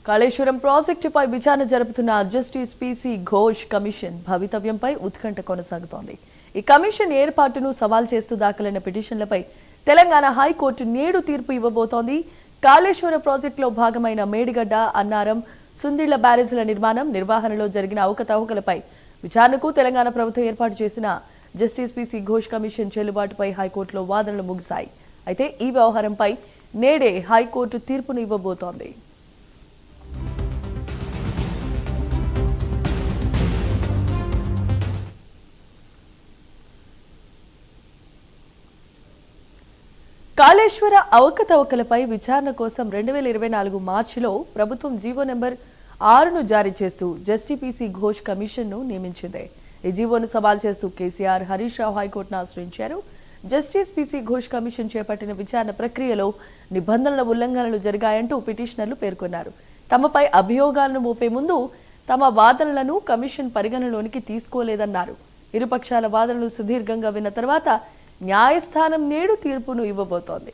కాళేశ్వరం ప్రాజెక్టుపై విచారణ జరుపుతున్న జస్టిస్ పీసీ ఘోష్ కమిషన్ భవితవ్యంపై ఉత్కంఠ కొనసాగుతోంది. ఈ కమిషన్ ఏర్పాటును సవాల్ చేస్తూ దాఖలైన పిటిషన్లపై తెలంగాణ హైకోర్టు నేడు తీర్పు ఇవ్వబోతోంది. కాళేశ్వరం ప్రాజెక్టులో భాగమైన మేడిగడ్డ, అన్నారం, సుందిళ్ల బ్యారేజీల నిర్వహణలో జరిగిన అవకతవకలపై విచారణకు తెలంగాణ ప్రభుత్వం ఏర్పాటు చేసిన జస్టిస్ పీసీ ఘోష్ కమిషన్ చెల్లుబాటుపై హైకోర్టులో వాదనలు ముగిశాయి. అయితే ఈ వ్యవహారంపై నేడే హైకోర్టు తీర్పును ఇవ్వబోతోంది. కాళేశ్వర అవకతవకలపై విచారణ కోసం 2024 మార్చిలో ప్రభుత్వం జీవో నెంబర్ 6ను జారీ చేస్తూ జస్టిస్ పీసీ ఘోష్ కమిషన్ను నియమించింది. ఈ జీవోను సవాల్ చేస్తూ కేసీఆర్, హరీష్ రావు హైకోర్టును ఆశ్రయించారు. జస్టిస్ పీసీ ఘోష్ కమిషన్ చేపట్టిన విచారణ ప్రక్రియలో నిబంధనల ఉల్లంఘనలు జరిగాయంటూ పిటిషనర్లు పేర్కొన్నారు. తమపై అభియోగాలను మోపే ముందు తమ వాదనలను కమిషన్ పరిగణలోనికి తీసుకోలేదన్నారు. ఇరుపక్షాల వాదనలు సుదీర్ఘంగా విన్న తర్వాత న్యాయస్థానం నేడు తీర్పును ఇవ్వబోతోంది.